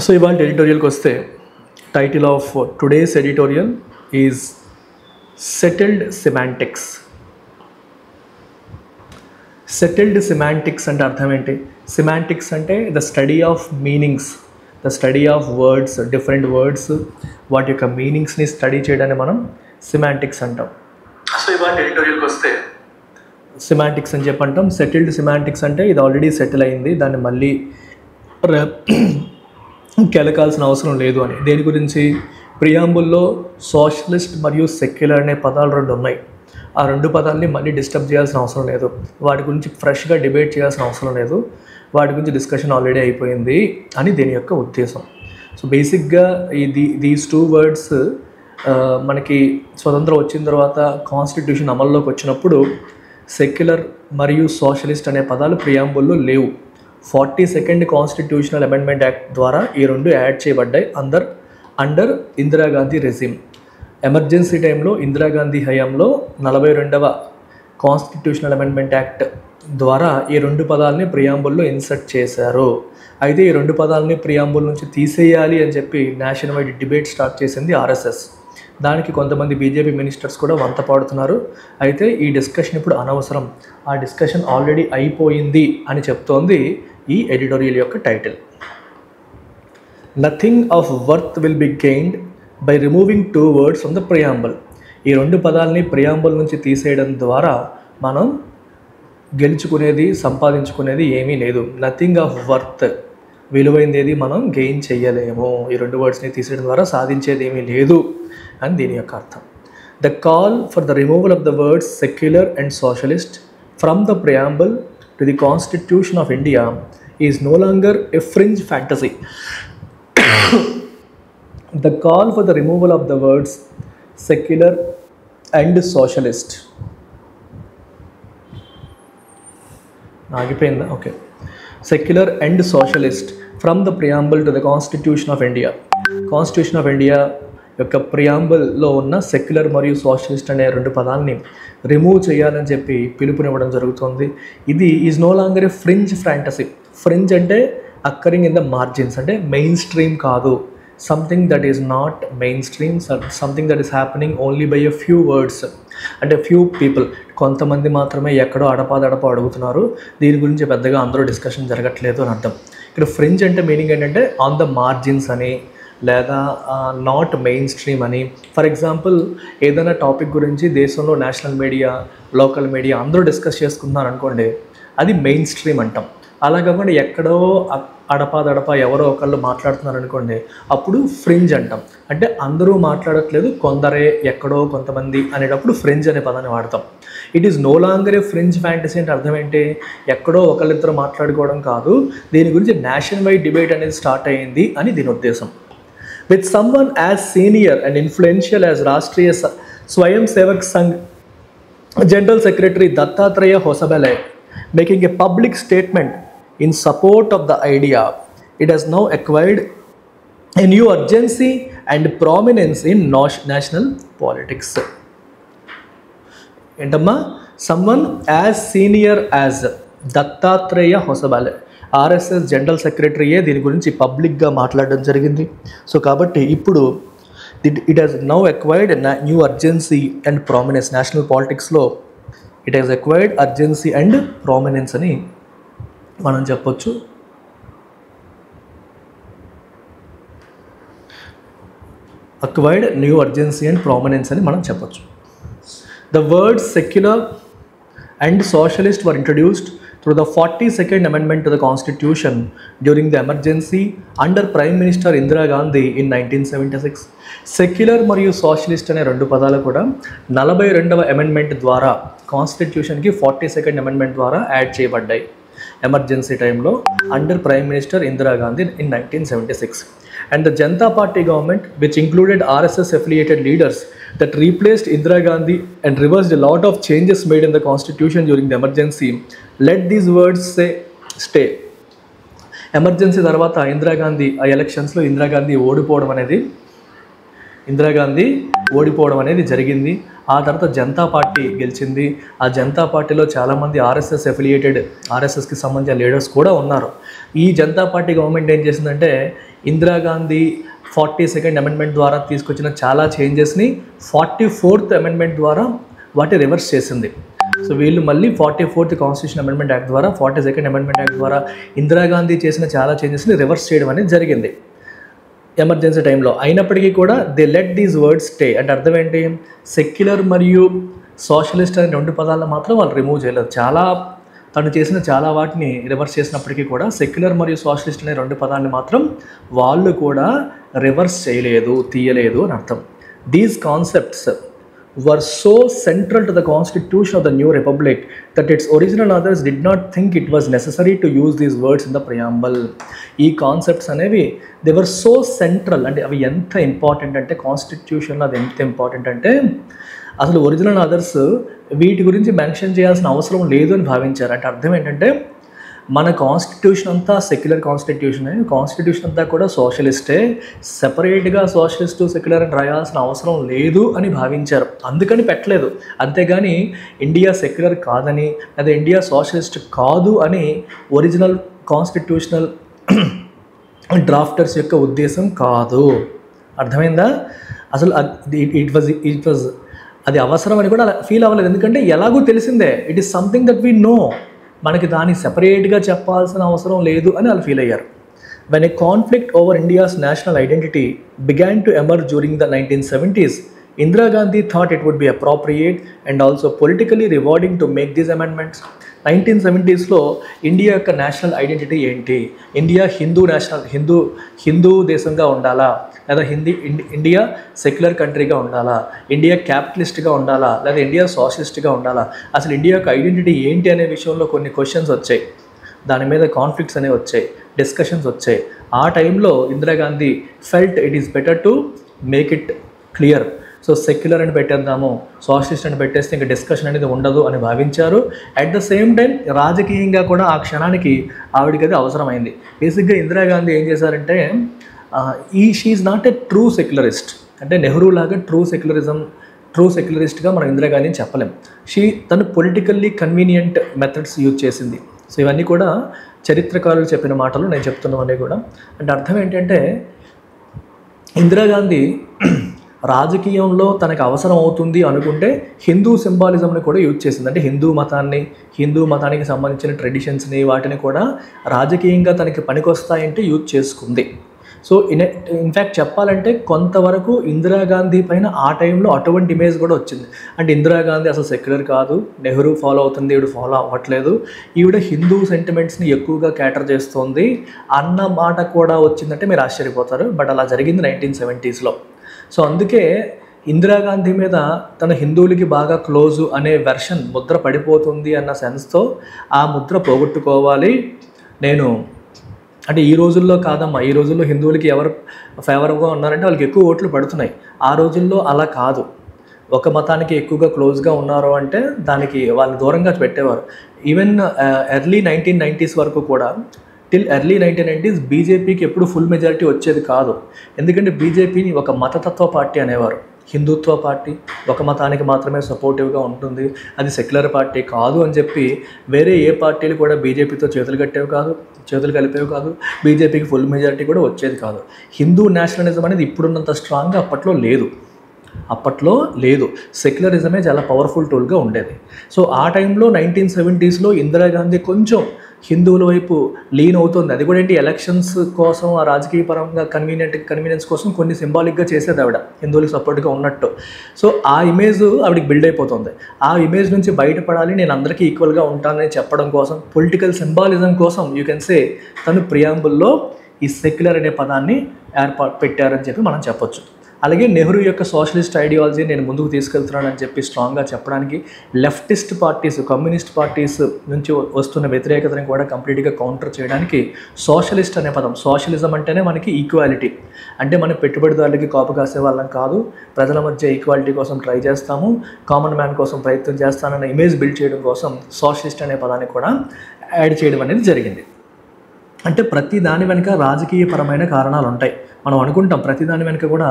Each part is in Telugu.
సో ఇవాళ ఎడిటోరియల్కి వస్తే title of today's editorial is settled semantics. Settled semantics అంటే అర్థం ఏంటి? సెమాంటిక్స్ అంటే the study of meanings, the study of words, different words వాటి యొక్క మీనింగ్స్ని స్టడీ చేయడాన్ని మనం సెమాంటిక్స్ అంటాం. సో ఇవాళ ఎడిటోరియల్కి వస్తే సెమాంటిక్స్ అని చెప్పంటాం. సెటిల్డ్ సెమాంటిక్స్ అంటే ఇది ఆల్రెడీ సెటిల్ అయింది, దాన్ని మళ్ళీ కెలకాల్సిన అవసరం లేదు అని. దేని గురించి? ప్రియాంబుల్లో సోషలిస్ట్ మరియు సెక్యులర్ అనే పదాలు రెండు ఉన్నాయి. ఆ రెండు పదాలని మళ్ళీ డిస్టర్బ్ చేయాల్సిన అవసరం లేదు, వాటి గురించి ఫ్రెష్గా డిబేట్ చేయాల్సిన అవసరం లేదు, వాటి గురించి డిస్కషన్ ఆల్రెడీ అయిపోయింది అని దీని యొక్క ఉద్దేశం. సో బేసిక్గా దీస్ టూ వర్డ్స్ మనకి స్వతంత్రం వచ్చిన తర్వాత కాన్స్టిట్యూషన్ అమల్లోకి వచ్చినప్పుడు సెక్యులర్ మరియు సోషలిస్ట్ అనే పదాలు ప్రియాంబుల్లో లేవు. 42nd కాన్స్టిట్యూషనల్ అమెండ్మెంట్ యాక్ట్ ద్వారా ఈ రెండు యాడ్ చేయబడ్డాయి అండర్ ఇందిరాగాంధీ రెజిమ్. ఎమర్జెన్సీ టైంలో ఇందిరాగాంధీ హయాంలో 42వ కాన్స్టిట్యూషనల్ అమెండ్మెంట్ యాక్ట్ ద్వారా ఈ రెండు పదాలని ప్రియాంబుల్లో ఇన్సర్ట్ చేశారు. అయితే ఈ రెండు పదాలని ప్రియాంబుల్ నుంచి తీసేయాలి అని చెప్పి నేషనల్ వైడ్ డిబేట్ స్టార్ట్ చేసింది ఆర్ఎస్ఎస్. దానికి కొంతమంది బీజేపీ మినిస్టర్స్ కూడా వంత పాడుతున్నారు. అయితే ఈ డిస్కషన్ ఇప్పుడు అనవసరం, ఆ డిస్కషన్ ఆల్రెడీ అయిపోయింది అని చెప్తోంది ఈ ఎడిటోరియల్ యొక్క title. Nothing of worth will be gained by removing two words from the preamble. ఈ రెండు పదాలని ప్రియాంబుల్ నుంచి తీసేయడం ద్వారా మనం గెలుచుకునేది, సంపాదించుకునేది ఏమీ లేదు. నథింగ్ ఆఫ్ వర్త్, విలువైంది ఏది మనం గెయిన్ చేయలేము. ఈ రెండు వర్డ్స్ని తీసేయడం ద్వారా సాధించేది ఏమీ లేదు అని దీని యొక్క అర్థం. The call for the removal of the words secular and socialist from the preamble to the constitution of India is no longer a fringe fantasy. The call for the removal of the words secular and socialist ఆగిపోయిందా? Okay. Secular and socialist from the preamble to the constitution of India. Constitution of India యొక్క ప్రియాంబుల్లో ఉన్న సెక్యులర్ మరియు సోషలిస్ట్ అనే రెండు పదాలని రిమూవ్ చేయాలని చెప్పి పిలుపునివ్వడం జరుగుతుంది. ఇది is no longer a fringe fantasy. Fringe అంటే అక్కరింగ్ ఇన్ ద మార్జిన్స్, అంటే మెయిన్ స్ట్రీమ్ కాదు. Something that is not mainstream, something that is happening only by a few words, అంటే ఫ్యూ పీపుల్, కొంతమంది మాత్రమే ఎక్కడో అడపాదడప అడుగుతున్నారు. దీని గురించి పెద్దగా అందరూ డిస్కషన్ జరగట్లేదు అని అర్థం. ఇక్కడ ఫ్రింజ్ అంటే మీనింగ్ ఏంటంటే ఆన్ ద మార్జిన్స్ అని, లేదా నాట్ మెయిన్ స్ట్రీమ్ అని. ఫర్ ఎగ్జాంపుల్, ఏదైనా టాపిక్ గురించి దేశంలో నేషనల్ మీడియా, లోకల్ మీడియా అందరూ డిస్కస్ చేసుకుంటున్నారు అనుకోండి, అది మెయిన్ స్ట్రీమ్ అంటాం. అలా కాకుండా ఎక్కడో అడపాదడప ఎవరో ఒకళ్ళు మాట్లాడుతున్నారు అనుకోండి, అప్పుడు ఫ్రింజ్ అంటాం. అంటే అందరూ మాట్లాడట్లేదు, కొందరే, ఎక్కడో కొంతమంది అనేటప్పుడు ఫ్రింజ్ అనే పదాన్ని వాడతాం. It is no longer a fringe fantasy అంటే అర్థం ఏంటి? ఎక్కడో ఒకళ్ళిద్దరు మాట్లాడుకోవడం కాదు, దీని గురించి నేషనల్ వైడ్ డిబేట్ అనేది స్టార్ట్ అయ్యింది అని దీని ఉద్దేశం. With someone as senior and influential as Rashtriya Swayam Sevak Sangh General Secretary Dattatreya Hosabale making a public statement in support of the idea, it has now acquired a new urgency and prominence in national politics. Entama, someone as senior as Dattatreya Hosabale, RSS general సెక్రటరీయే దీని గురించి పబ్లిక్గా మాట్లాడడం జరిగింది. సో కాబట్టి ఇప్పుడు it has now acquired new urgency and prominence. National పాలిటిక్స్లో it has acquired urgency and prominence అని మనం చెప్పొచ్చు. Acquired new urgency and prominence అని మనం చెప్పొచ్చు. The words secular and socialist were introduced through the 42nd amendment to the constitution during the emergency under Prime Minister Indira Gandhi in 1976. Secular మరియు సోషలిస్ట్ అనే రెండు పదాలు కూడా 42వ అమెండ్మెంట్ ద్వారా కాన్స్టిట్యూషన్కి 42nd అమెండ్మెంట్ ద్వారా యాడ్ చేయబడ్డాయి ఎమర్జెన్సీ టైంలో under prime minister Indira Gandhi in 1976. And the Janata Party government, which included RSS affiliated leaders, that replaced Indira Gandhi and reversed a lot of changes made in the constitution during the emergency, let these words say stay. Emergency తర్వాత ఇందిరాగాంధీ ఆ ఎలక్షన్స్లో ఇందిరాగాంధీ ఓడిపోవడం అనేది జరిగింది. ఆ తర్వాత జనతా పార్టీ గెలిచింది. ఆ జనతా పార్టీలో చాలామంది ఆర్ఎస్ఎస్కి సంబంధించిన లీడర్స్ కూడా ఉన్నారు. ఈ జనతా పార్టీ గవర్నమెంట్ ఏం చేసిందంటే ఇందిరాగాంధీ 42nd అమెండ్మెంట్ ద్వారా తీసుకొచ్చిన చాలా చేంజెస్ని 44th అమెండ్మెంట్ ద్వారా వాటి రివర్స్ చేసింది. సో వీళ్ళు మళ్ళీ 44th కాన్స్టిట్యూషన్ అమెండ్మెంట్ యాక్ట్ ద్వారా 42nd అమెండ్మెంట్ యాక్ట్ ద్వారా ఇందిరాగాంధీ చేసిన చాలా చేంజెస్ని రివర్స్ చేయడం అనేది జరిగింది ఎమర్జెన్సీ టైంలో. అయినప్పటికీ కూడా they let these words stay. అంటే అర్థం ఏంటి, సెక్యులర్ మరియు సోషలిస్ట్ అనే 2 పదాలను మాత్రం వాళ్ళు రిమూవ్ చేయలేదు. తను చేసిన చాలా వాటిని రివర్స్ చేసినప్పటికీ కూడా సెక్యులర్ మరియు సోషలిస్ట్ అనే 2 పదాలని మాత్రం వాళ్ళు కూడా రివర్స్ చేయలేదు, తీయలేదు అని అర్థం. These concepts were so central to the constitution of the new republic that its original authors did not think it was necessary to use these words in the preamble. ఈ కాన్సెప్ట్స్ అనేవి దే వర్ సో సెంట్రల్. అంటే అవి ఎంత ఇంపార్టెంట్ అంటే కాన్స్టిట్యూషన్లో అది ఎంత ఇంపార్టెంట్ అంటే అసలు ఒరిజినల్ ఆథర్స్ వీటి గురించి మెన్షన్ చేయాల్సిన అవసరం లేదు అని భావించారు. అంటే అర్థం ఏంటంటే మన కాన్స్టిట్యూషన్ అంతా సెక్యులర్ కాన్స్టిట్యూషనే, కాన్స్టిట్యూషన్ అంతా కూడా సోషలిస్టే, సెపరేట్గా సోషలిస్టు సెక్యులర్ అని రాయాల్సిన అవసరం లేదు అని భావించారు. అందుకని పెట్టలేదు. అంతేగాని ఇండియా సెక్యులర్ కాదని లేదా ఇండియా సోషలిస్ట్ కాదు అని ఒరిజినల్ కాన్స్టిట్యూషనల్ డ్రాఫ్టర్స్ యొక్క ఉద్దేశం కాదు. అర్థమైందా? అసలు ఇట్ వాజ్ అది అవసరం అని కూడా ఫీల్ అవ్వలేదు. ఎందుకంటే ఎలాగో తెలిసిందే, it is something that we know, మనకి దాన్ని సెపరేట్గా చెప్పాల్సిన అవసరం లేదు అని వాళ్ళు ఫీల్ అయ్యారు. When a conflict over India's national identity began to emerge during the 1970s, Indira Gandhi thought it would be appropriate and also politically rewarding to make these amendments. 1970స్లో ఇండియా యొక్క నేషనల్ ఐడెంటిటీ ఏంటి, ఇండియా హిందూ దేశంగా ఉండాలా లేదా ఇండియా సెక్యులర్ కంట్రీగా ఉండాలా, ఇండియా క్యాపిటలిస్ట్గా ఉండాలా లేదా ఇండియా సోషలిస్ట్గా ఉండాలా, అసలు ఇండియా యొక్క ఐడెంటిటీ ఏంటి అనే విషయంలో కొన్ని క్వశ్చన్స్ వచ్చాయి. దాని మీద కాన్ఫ్లిక్ట్స్ అనేవి వచ్చాయి, డిస్కషన్స్ వచ్చాయి. ఆ టైంలో Indira Gandhi felt it is better to make it clear. So secular అని పెట్టేద్దాము, సోషలిస్ట్ అని పెట్టేస్తే ఇంకా డిస్కషన్ అనేది ఉండదు అని భావించారు. అట్ ద సేమ్ టైం రాజకీయంగా కూడా ఆ క్షణానికి ఆవిడకి అది అవసరమైంది. బేసిక్గా ఇందిరాగాంధీ ఏం చేశారంటే she's not a true secularist. అంటే నెహ్రూ లాగా ట్రూ సెక్యులరిస్ట్గా మనం ఇందిరాగాంధీని చెప్పలేం. తను పొలిటికల్లీ కన్వీనియంట్ మెథడ్స్ యూజ్ చేసింది. సో ఇవన్నీ కూడా చరిత్రకారులు చెప్పిన మాటలు నేను చెప్తున్నవన్నీ కూడా. అంటే అర్థం ఏంటంటే ఇందిరాగాంధీ రాజకీయంలో తనకు అవసరం అవుతుంది అనుకుంటే హిందూ సింబాలిజంని కూడా యూజ్ చేసింది. అంటే హిందూ మతానికి సంబంధించిన ట్రెడిషన్స్ని వాటిని కూడా రాజకీయంగా తనకి పనికొస్తాయంటే యూజ్ చేసుకుంది. సో ఇన్ఫ్యాక్ట్ చెప్పాలంటే కొంతవరకు ఇందిరాగాంధీ పైన ఆ టైంలో అటువంటి ఇమేజ్ కూడా వచ్చింది. అంటే ఇందిరాగాంధీ అసలు సెక్యులర్ కాదు, నెహ్రూ ఫాలో అవుతుంది, ఈవిడ ఫాలో అవ్వట్లేదు, ఈవిడ హిందూ సెంటిమెంట్స్ని ఎక్కువగా క్యాటర్ చేస్తోంది అన్న మాట కూడా వచ్చిందంటే మీరు ఆశ్చర్యపోతారు. బట్ అలా జరిగింది 1970స్లో. సో అందుకే ఇందిరాగాంధీ మీద తన హిందువులకి బాగా క్లోజు అనే వెర్షన్ ముద్ర పడిపోతుంది అన్న సెన్స్తో ఆ ముద్ర పోగొట్టుకోవాలి. అంటే ఈ రోజుల్లో కాదమ్మా, ఈ రోజుల్లో హిందువులకి ఎవరు ఫేవర్గా ఉన్నారంటే వాళ్ళకి ఎక్కువ ఓట్లు పడుతున్నాయి. ఆ రోజుల్లో అలా కాదు. ఒక మతానికి ఎక్కువగా క్లోజ్గా ఉన్నారు అంటే దానికి వాళ్ళు దూరంగా పెట్టేవారు. ఈవెన్ ఎర్లీ 1990s వరకు కూడా, టిల్ ఎర్లీ 1990s బీజేపీకి ఎప్పుడు ఫుల్ మెజారిటీ వచ్చేది కాదు. ఎందుకంటే బీజేపీని ఒక మతతత్వ పార్టీ అనేవారు. హిందుత్వ పార్టీ ఒక మతానికి మాత్రమే సపోర్టివ్గా ఉంటుంది, అది సెక్యులర్ పార్టీ కాదు అని చెప్పి వేరే ఏ పార్టీలు కూడా బీజేపీతో చేతులు కలిపేవి కాదు. బీజేపీకి ఫుల్ మెజారిటీ కూడా వచ్చేది కాదు. హిందూ నేషనలిజం అనేది ఇప్పుడున్నంత స్ట్రాంగ్గా అప్పట్లో లేదు. సెక్యులరిజమే చాలా పవర్ఫుల్ టూల్గా ఉండేది. సో ఆ టైంలో 1970స్లో ఇందిరాగాంధీ కొంచెం హిందువుల వైపు లీన్ అవుతుంది. అది కూడా ఏంటి, ఎలక్షన్స్ కోసం ఆ రాజకీయ పరంగా కన్వీనియన్స్ కోసం కొన్ని సింబాలిక్గా చేసేది ఆవిడ, హిందువులకు సపోర్ట్గా ఉన్నట్టు. సో ఆ ఇమేజ్ ఆవిడకి బిల్డ్ అయిపోతుంది. ఆ ఇమేజ్ నుంచి బయటపడాలి, నేను అందరికీ ఈక్వల్గా ఉంటానని చెప్పడం కోసం, పొలిటికల్ సింబాలిజం కోసం యూ కెన్ సే తను ప్రియాంబుల్లో ఈ సెక్యులర్ అనే పదాన్ని పెట్టారని చెప్పి మనం చెప్పొచ్చు. అలాగే నెహ్రూ యొక్క సోషలిస్ట్ ఐడియాలజీ నేను ముందుకు తీసుకెళ్తున్నానని చెప్పి స్ట్రాంగ్గా చెప్పడానికి లెఫ్టిస్ట్ పార్టీస్, కమ్యూనిస్ట్ పార్టీస్ నుంచి వస్తున్న వ్యతిరేకతను కూడా కంప్లీట్గా కౌంటర్ చేయడానికి సోషలిస్ట్ అనే పదం, సోషలిజం అంటేనే మనకి ఈక్వాలిటీ, అంటే మనం పెట్టుబడిదారులకి కాపు కాసే వాళ్ళం కాదు, ప్రజల మధ్య ఈక్వాలిటీ కోసం ట్రై చేస్తాము, కామన్ మ్యాన్ కోసం ప్రయత్నం చేస్తానన్న ఇమేజ్ బిల్డ్ చేయడం కోసం సోషలిస్ట్ అనే పదాన్ని కూడా యాడ్ చేయడం అనేది జరిగింది. అంటే ప్రతి దాని వెనుక రాజకీయపరమైన కారణాలు ఉంటాయి. మనం అనుకుంటాం ప్రతి దాని వెనుక కూడా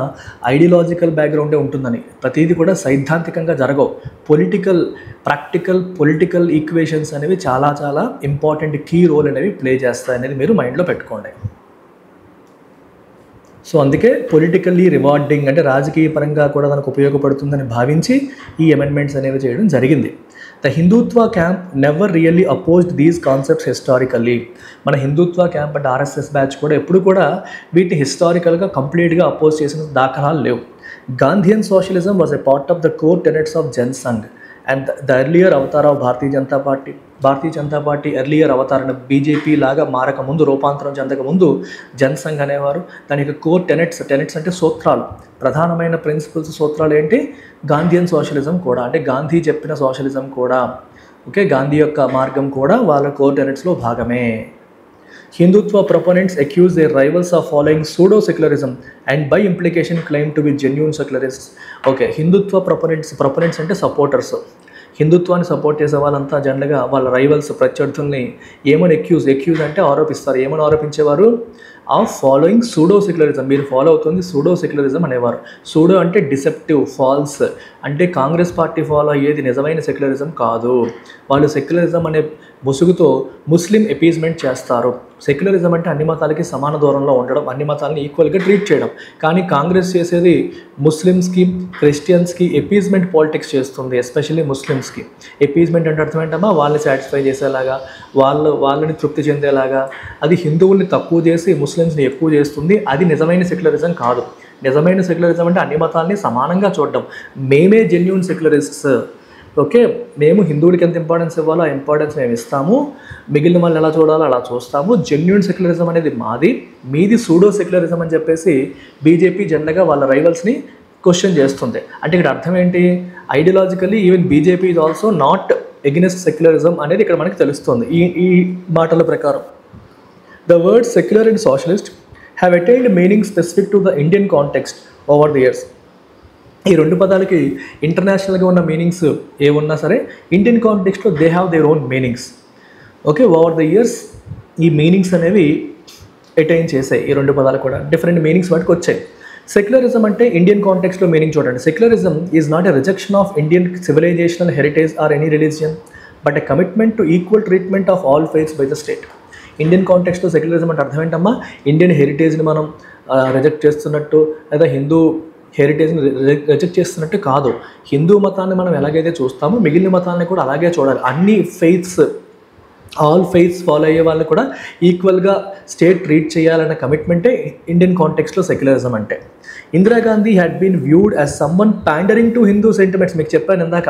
ఐడియాలజికల్ బ్యాక్గ్రౌండే ఉంటుందని. ప్రతిదీ కూడా సైద్ధాంతికంగా జరగవు. పొలిటికల్ ఈక్వేషన్స్ అనేవి చాలా చాలా ఇంపార్టెంట్ కీ రోల్ అనేవి ప్లే చేస్తాయి అనేది మీరు మైండ్లో పెట్టుకోండి. సో అందుకే పొలిటికల్లీ రివార్డింగ్ అంటే రాజకీయ పరంగా కూడా మనకు ఉపయోగపడుతుందని భావించి ఈ అమెండ్మెంట్స్ అనేవి చేయడం జరిగింది. The Hindutva camp never really opposed these concepts historically. మన హిందుత్వ క్యాంప్ అంటే ఆర్ఎస్ఎస్ బ్యాచ్ కూడా ఎప్పుడు కూడా వీటిని హిస్టారికల్గా కంప్లీట్గా అపోజ్ చేసిన దాఖలాలు లేవు. Gandhian socialism was a part of the core tenets of Jana Sangh and the earlier avatar of Bharatiya Janata party earlier అవతారణ బీజేపీ లాగా మారకముందు, రూపాంతరం చెందకముందు జనసంఘ్ అనేవారు. దాని యొక్క కోర్ టెనెట్స్ అంటే సూత్రాలు, ప్రధానమైన ప్రిన్సిపల్స్ సూత్రాలు ఏంటి? గాంధీయన్ సోషలిజం కూడా, అంటే గాంధీ చెప్పిన సోషలిజం కూడా, ఓకే, గాంధీ యొక్క మార్గం కూడా వాళ్ళ కోర్ టెనెట్స్లో భాగమే. Hindutva proponents accuse their rivals of following pseudo-secularism and by implication claim to be genuine secularists. Okay, Hindutva proponents అంటే సపోర్టర్స్. హిందుత్వాన్ని సపోర్ట్ చేసే వాళ్ళంతా జనరల్గా వాళ్ళ రైవల్స్, ప్రత్యర్థుల్ని ఏమని ఎక్యూజ్ అంటే ఆరోపిస్తారు. ఏమని ఆరోపించేవారు? Of following pseudo secularism. మీరు ఫాలో అవుతుంది సూడో సెక్యులరిజం అనేవారు. సూడో అంటే డిసెప్టివ్, ఫాల్స్, అంటే కాంగ్రెస్ పార్టీ ఫాలో అయ్యేది నిజమైన సెక్యులరిజం కాదు. వాళ్ళు సెక్యులరిజం అనే ముసుగుతో ముస్లిం ఎపీజ్మెంట్ చేస్తారు. సెక్యులరిజం అంటే అన్ని మతాలకి సమాన దూరంలో ఉండడం, అన్ని మతాలని ఈక్వల్గా ట్రీట్ చేయడం. కానీ కాంగ్రెస్ చేసేది ముస్లిమ్స్కి, క్రిస్టియన్స్కి ఎపీజ్మెంట్ పాలిటిక్స్ చేస్తుంది. ఎస్పెషల్లీ ముస్లిమ్స్కి ఎపీజ్మెంట్ అంటే అర్థం ఏంటమ్మా? వాళ్ళని సాటిస్ఫై చేసేలాగా, వాళ్ళని తృప్తి చెందేలాగా. అది హిందువుల్ని తక్కువ చేసి ముస్లిమ్స్ని ఎక్కువ చేస్తుంది. అది నిజమైన సెక్యులరిజం కాదు. నిజమైన సెక్యులరిజం అంటే అన్ని మతాలని సమానంగా చూడడం. మేమే జెన్యూన్ సెక్యులరిస్ట్స్. ఓకే, మేము హిందువులకి ఎంత ఇంపార్టెన్స్ ఇవ్వాలో ఆ ఇంపార్టెన్స్ మేము ఇస్తాము, మిగిలిన వాళ్ళని ఎలా చూడాలో అలా చూస్తాము. జెన్యూన్ సెక్యులరిజం అనేది మాది, మీది సూడో సెక్యులరిజం అని చెప్పేసి బీజేపీ జెండగా వాళ్ళ రైవల్స్ని క్వశ్చన్ చేస్తుంది. అంటే ఇక్కడ అర్థం ఏంటి? Ideologically even BJP is also not against secularism అనేది ఇక్కడ మనకి తెలుస్తుంది ఈ మాటల ప్రకారం. The words secular and socialist have attained meaning specific to the Indian context over the years. ఈ రెండు పదాలకి ఇంటర్నేషనల్గా ఉన్న మీనింగ్స్ ఏమున్నా సరే ఇండియన్ కాంటెక్స్ట్లో they have their own meanings. Okay, over the years ఈ మీనింగ్స్ అనేవి అటైన్ చేసాయి. ఈ రెండు పదాలు కూడా డిఫరెంట్ మీనింగ్స్ వాటికి వచ్చాయి. సెక్యులరిజం అంటే ఇండియన్ కాంటెక్స్ట్లో మీనింగ్ చూడండి. Secularism is not a rejection of Indian civilizational heritage or any religion but a commitment to equal treatment of all faiths by the state. Indian కాంటెక్స్ట్లో సెక్యులరిజం అంటే అర్థం ఏంటమ్మా? ఇండియన్ హెరిటేజ్ని మనం రిజెక్ట్ చేస్తున్నట్టు లేదా హిందూ హెరిటేజ్ని రిజెక్ట్ చేస్తున్నట్టు కాదు. హిందూ మతాన్ని మనం ఎలాగైతే చూస్తామో మిగిలిన మతాన్ని కూడా అలాగే చూడాలి. అన్ని ఫెయిత్స్, ఆల్ ఫెయిత్స్ ఫాలో అయ్యే వాళ్ళని కూడా ఈక్వల్గా స్టేట్ ట్రీట్ చేయాలన్న కమిట్మెంటే ఇండియన్ కాంటెక్స్ట్లో సెక్యులరిజం అంటే. Indira Gandhi had been viewed as someone pandering to Hindu sentiments. మీకు చెప్పాను ఇందాక,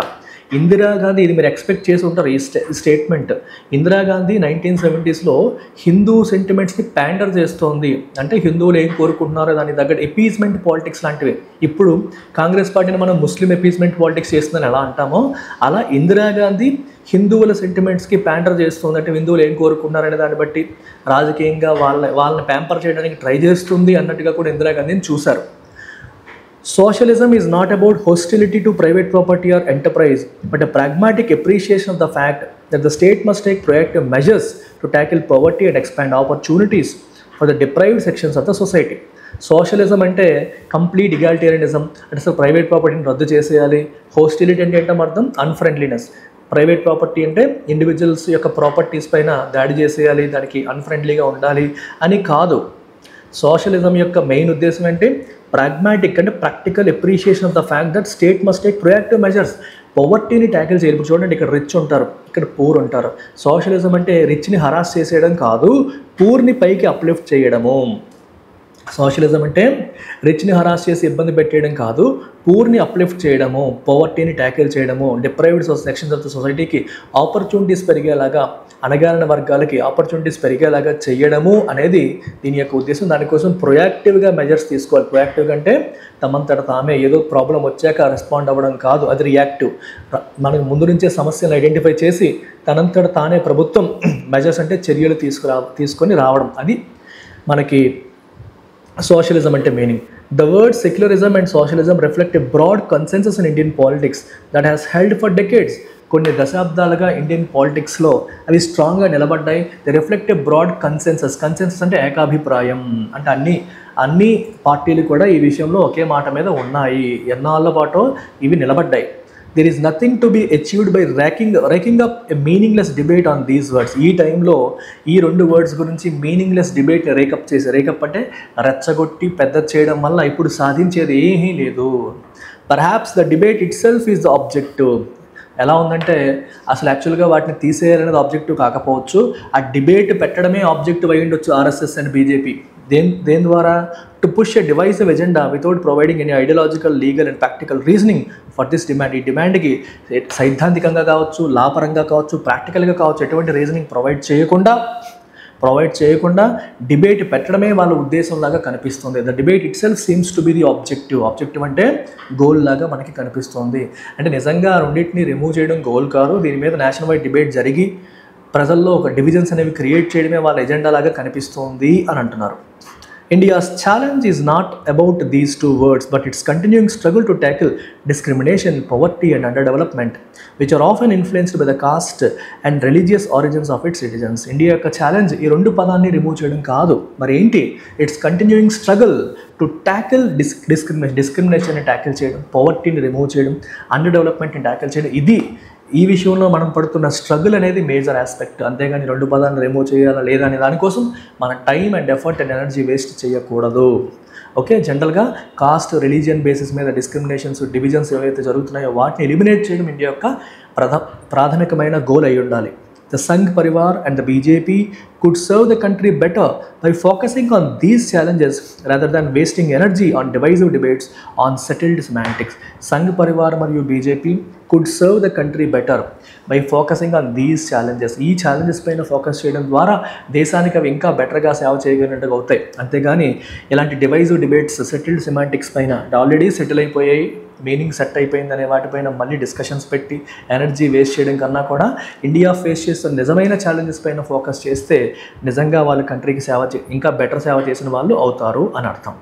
ఇందిరాగాంధీ, ఇది మీరు ఎక్స్పెక్ట్ చేసి ఉంటారు ఈ స్టేట్మెంట్. ఇందిరాగాంధీ 1970sలో హిందూ సెంటిమెంట్స్ని ప్యాండర్ చేస్తోంది. అంటే హిందువులు ఏం కోరుకుంటున్నారో దాని దగ్గర ఎపీజ్మెంట్ పాలిటిక్స్ లాంటివి. ఇప్పుడు కాంగ్రెస్ పార్టీని మనం ముస్లిం ఎపీజ్మెంట్ పాలిటిక్స్ చేస్తుందని ఎలా అంటామో అలా ఇందిరాగాంధీ హిందువుల సెంటిమెంట్స్కి ప్యాండర్ చేస్తుంది. అంటే హిందువులు ఏం కోరుకుంటున్నారనే దాన్ని బట్టి రాజకీయంగా వాళ్ళని ప్యాంపర్ చేయడానికి ట్రై చేస్తుంది అన్నట్టుగా కూడా ఇందిరాగాంధీని చూశారు. Socialism is not about hostility to private property or enterprise, but a pragmatic appreciation of the fact that the state must take proactive measures to tackle poverty and expand opportunities for the deprived sections of the society. Socialism అంటే కంప్లీట్ ఇగాలిటేరియనిజం, అంటే అసలు ప్రైవేట్ ప్రాపర్టీని రద్దు చేసేయాలి. హోస్టిలిటీ అంటే ఏంటో అర్థం? అన్ఫ్రెండ్లీనెస్. ప్రైవేట్ ప్రాపర్టీ అంటే ఇండివిజువల్స్ యొక్క ప్రాపర్టీస్ పైన దాడి చేసేయాలి, దానికి అన్ఫ్రెండ్లీగా ఉండాలి అని కాదు. సోషలిజం యొక్క మెయిన్ ఉద్దేశం ఏంటి? ప్రాగ్మాటిక్ అంటే practical appreciation of the fact that state must take proactive measures. పవర్టీని ట్యాకిల్ చేయాలి. ఇప్పుడు చూడండి, ఇక్కడ రిచ్ ఉంటారు, ఇక్కడ పూర్ ఉంటారు. సోషలిజం అంటే రిచ్ని హరాస్ చేసేయడం కాదు, పూర్ని పైకి అప్లిఫ్ట్ చేయడము. సోషలిజం అంటే రిచ్ని హరాస్ చేసి ఇబ్బంది పెట్టేయడం కాదు, పూర్ని అప్లిఫ్ట్ చేయడము, పవర్టీని ట్యాకిల్ చేయడము, డిప్రైవ్డ్ సెక్షన్స్ ఆఫ్ ద సొసైటీకి ఆపర్చునిటీస్ పెరిగేలాగా, అణగారిన వర్గాలకి ఆపర్చునిటీస్ పెరిగేలాగా చేయడము అనేది దీని యొక్క ఉద్దేశం. దానికోసం ప్రొయాక్టివ్గా మెజర్స్ తీసుకోవాలి. ప్రొయాక్టివ్గా అంటే తమంతట తామే ఏదో ప్రాబ్లం వచ్చాక రెస్పాండ్ అవ్వడం కాదు, అది రియాక్టివ్. మనకు ముందు నుంచే సమస్యను ఐడెంటిఫై చేసి తనంతట తానే ప్రభుత్వం మెజర్స్ అంటే చర్యలు తీసుకొని రావడం, అది మనకి సోషలిజం అంటే meaning. The words secularism and socialism reflect a broad consensus in Indian politics that has held for decades. కొన్ని దశాబ్దాలుగా ఇండియన్ పాలిటిక్స్లో అవి స్ట్రాంగ్గా నిలబడ్డాయి. They reflect a broad consensus. Consensus అంటే ఏకాభిప్రాయం, అంటే అన్ని పార్టీలు కూడా ఈ విషయంలో ఒకే మాట మీద ఉన్నాయి. ఎన్నాళ్ళ పాటు ఇవి నిలబడ్డాయి. There is nothing to be achieved by raking up a meaningless debate on these words. ఈ టైంలో ఈ రెండు వర్డ్స్ గురించి మీనింగ్లెస్ డిబేట్ని రేకప్ అంటే రెచ్చగొట్టి పెద్ద చేయడం వల్ల ఇప్పుడు సాధించేది ఏమీ లేదు. Perhaps the debate it self is the objective. ఎలా ఉందంటే అసలు యాక్చువల్గా వాటిని తీసేయాలనేది ఆబ్జెక్టివ్ కాకపోవచ్చు, ఆ డిబేట్ పెట్టడమే ఆబ్జెక్టివ్ అయి ఉండొచ్చు ఆర్ఎస్ఎస్ అండ్ బీజేపీ. దేని ద్వారా to push a divisive agenda without providing any ideological, legal and practical reasoning for this demand. ఈ డిమాండ్కి సైద్ధాంతికంగా కావచ్చు, లాపరంగా కావచ్చు, ప్రాక్టికల్గా కావచ్చు, ఎటువంటి రీజనింగ్ ప్రొవైడ్ చేయకుండా డిబేట్ పెట్టడమే వాళ్ళ ఉద్దేశంలాగా కనిపిస్తుంది. The debate it self seems to be the objective అంటే గోల్ లాగా మనకి కనిపిస్తుంది. అంటే నిజంగా రెండింటిని రిమూవ్ చేయడం గోల్ కాదు, దీని మీద నేషనల్ వైడ్ డిబేట్ జరిగి ప్రజల్లో ఒక డివిజన్స్ అనేవి క్రియేట్ చేయడమే వాళ్ళ ఎజెండా లాగా కనిపిస్తుంది అని అంటున్నారు. India's challenge is not about these two words, but its continuing struggle to tackle discrimination, poverty and underdevelopment, which are often influenced by the caste and religious origins of its citizens. India యొక్క ఛాలెంజ్ ఈ రెండు పదాన్ని రిమూవ్ చేయడం కాదు, మరి ఏంటి? It's continuing struggle to tackle డిస్క్రిమినేషన్ని ట్యాకిల్ చేయడం, పవర్టీని రిమూవ్ చేయడం, అండర్ డెవలప్మెంట్ని ట్యాకిల్ చేయడం. ఇది ఈ విషయంలో మనం పడుతున్న స్ట్రగుల్ అనేది మేజర్ ఆస్పెక్ట్. అంతేగాని రెండు పదాలను రిమూవ్ చేయాలా లేదా అనే దానికోసం మన time and effort and energy waste చేయకూడదు. ఓకే, జనరల్గా కాస్ట్, రిలీజియన్ బేసిస్ మీద డిస్క్రిమినేషన్స్, డివిజన్స్ ఏవైతే జరుగుతున్నాయో వాటిని ఎలిమినేట్ చేయడం ఇండియా యొక్క ప్రాథమికమైన గోల్ అయి ఉండాలి. The Sangh Parivar and the BJP could serve the country better by focusing on these challenges rather than wasting energy on divisive debates on settled semantics. Sangh Parivar మరియు BJP could serve the country better by focusing on these challenges. ఈ ఛాలెంజెస్ పైన ఫోకస్ చేయడం ద్వారా దేశానికి అవి ఇంకా బెటర్గా సేవ చేయగలిగినట్టుగా అవుతాయి. అంతేగాని ఇలాంటి డివైజివ్ డిబేట్స్, సెటిల్డ్ సెమాంటిక్స్ పైన ఆల్రెడీ సెటిల్ అయిపోయాయి, మీనింగ్ సెట్ అయిపోయిందనే వాటిపైన మళ్ళీ డిస్కషన్స్ పెట్టి ఎనర్జీ వేస్ట్ చేయడం కన్నా కూడా ఇండియా ఫేస్ చేస్తున్న నిజమైన ఛాలెంజెస్ పైన ఫోకస్ చేస్తే నిజంగా వాళ్ళ కంట్రీకి ఇంకా బెటర్ సేవ చేసిన వాళ్ళు అవుతారు అని అర్థం.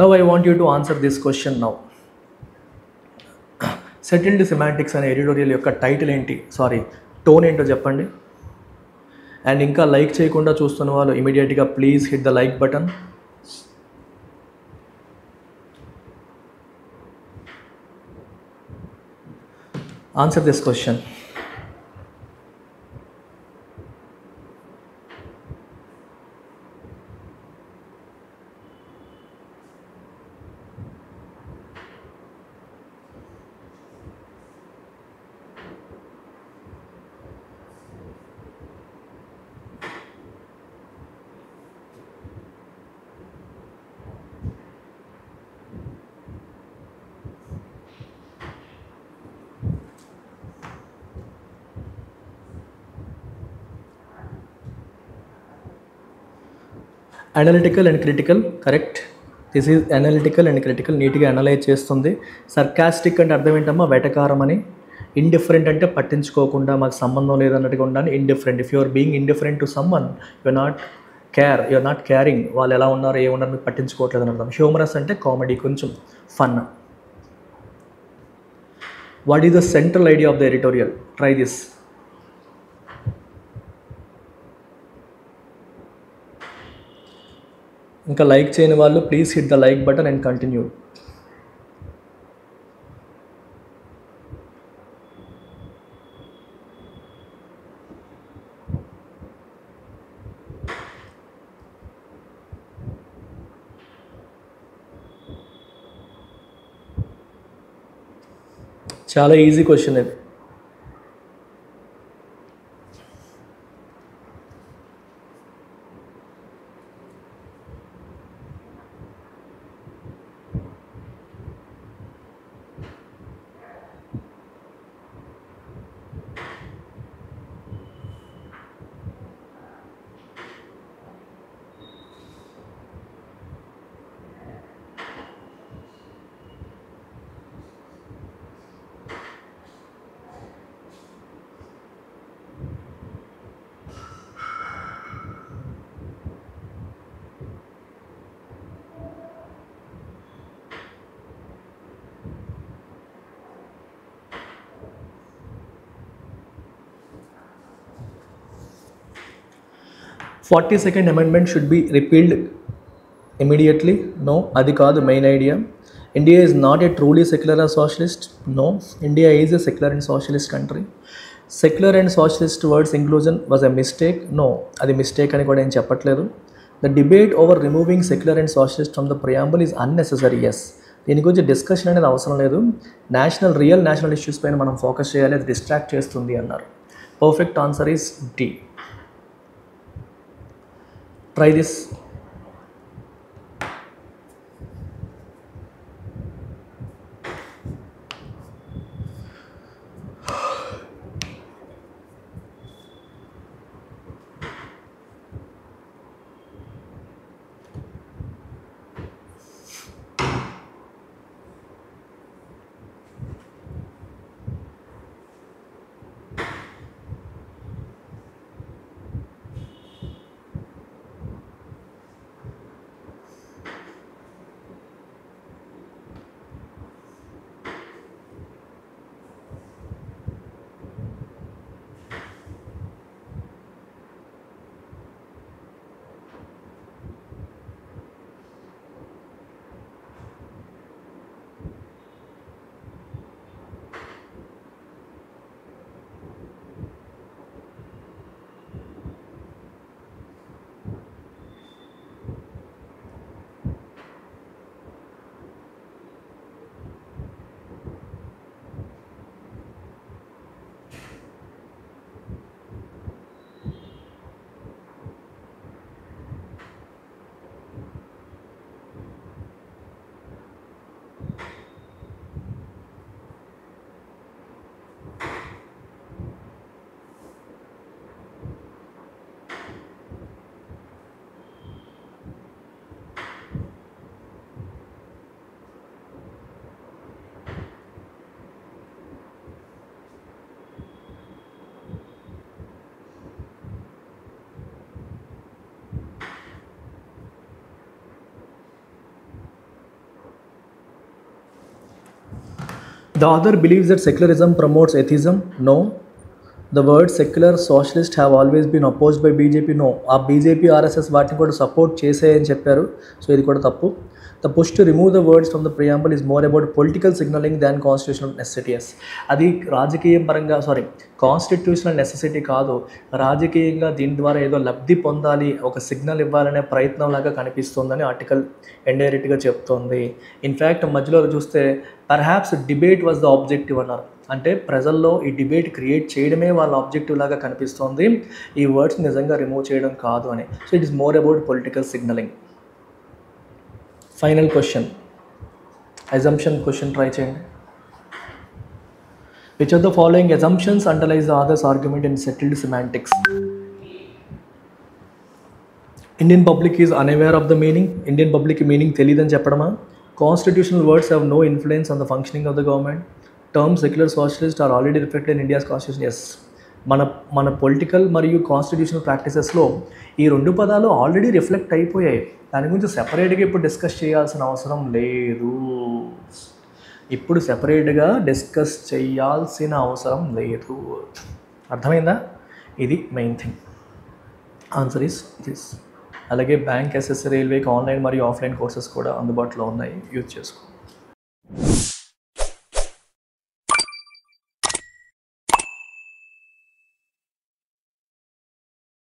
Now I want you to answer this question now. Settled semantics అనే ఎడిటోరియల్ యొక్క టైటిల్ ఏంటి, టోన్ ఏంటో చెప్పండి. అండ్ ఇంకా లైక్ చేయకుండా చూస్తున్న వాళ్ళు ఇమీడియట్గా please hit the like button. Answer this question. Analytical and critical, correct. This is analytical and critical, నీట్గా అనలైజ్ చేస్తుంది. సర్కాస్టిక్ అంటే అర్థం ఏంటమ్మా? వెటకారం అని. ఇండిఫరెంట్ అంటే పట్టించుకోకుండా, మాకు సంబంధం లేదన్నట్టుగా ఉండాలి. Indifferent, if you're being indifferent to someone, you're not caring, వాళ్ళు ఎలా ఉన్నారు ఏమున్నారు మీకు పట్టించుకోవట్లేదు అని అర్థం. హ్యూమరస్ అంటే కామెడీ, కొంచెం fun. What is the central idea of the editorial? Try this. ఇంకా లైక్ చేయని వాళ్ళు please hit the like button and continue. చాలా ఈజీ క్వశ్చన్ ఇది. $42nd amendment should be repealed immediately. No, అది కాదు main idea. India is not a truly secular or socialist. No, India is a secular and socialist country. Secular and socialist words inclusion was a mistake. No, అది మిస్టేక్ అని కూడా ఏం చెప్పట్లేదు. The debate over removing secular and socialist from the preamble is unnecessary. Yes, దీని గురించి డిస్కషన్ అనేది అవసరం లేదు. రియల్ నేషనల్ ఇష్యూస్ పైన మనం ఫోకస్ చేయాలి, అది డిస్ట్రాక్ట్ చేస్తుంది అన్నారు. Perfect answer is D. Try this. The author believes that secularism promotes atheism. No. The word secular socialist have always been opposed by BJP. No. ఆ బీజేపీ ఆర్ఎస్ఎస్ వాటిని కూడా సపోర్ట్ చేసేయని చెప్పారు. సో ఇది కూడా తప్పు. The push to remove the words from the preamble is more about political signaling than constitutional necessity. Yes, అది రాజకీయం పరంగా కాన్స్టిట్యూషనల్ నెసెసిటీ కాదు, రాజకీయంగా దీని ద్వారా ఏదో లబ్ధి పొందాలి, ఒక సిగ్నల్ ఇవ్వాలనే ప్రయత్నం లాగా కనిపిస్తుందని ఆర్టికల్ ఇండైరెక్ట్గా చెప్తోంది. ఇన్ఫ్యాక్ట్ మధ్యలో చూస్తే perhaps debate was the objective అన్నారు. అంటే ప్రజల్లో ఈ డిబేట్ క్రియేట్ చేయడమే వాళ్ళ ఆబ్జెక్టివ్ లాగా కనిపిస్తుంది, ఈ వర్డ్స్ నిజంగా రిమూవ్ చేయడం కాదు అని. So it is more about political signalling. Final question, assumption question try చేయండి. Which of the following assumptions underlies the others argument in settled semantics? Indian public is unaware of the meaning. Indian public meaning తెలియదని చెప్పడమా? Constitutional words have no influence on the functioning of the government. Term secular socialist are already reflected in India's constitution. Yes, మన పొలిటికల్ మరియు కాన్స్టిట్యూషనల్ ప్రాక్టీసెస్లో ఈ రెండు పదాలు ఆల్రెడీ రిఫ్లెక్ట్ అయిపోయాయి. దాని గురించి సెపరేట్గా ఇప్పుడు డిస్కస్ చేయాల్సిన అవసరం లేదు. ఇప్పుడు సెపరేట్గా డిస్కస్ చేయాల్సిన అవసరం లేదు. అర్థమైందా? ఇది main thing. Answer is this. అలాగే బ్యాంక్, ఎస్ఎస్సి, రైల్వేకి ఆన్లైన్ మరియు ఆఫ్లైన్ కోర్సెస్ కూడా అందుబాటులో ఉన్నాయి, యూజ్ చేసుకో.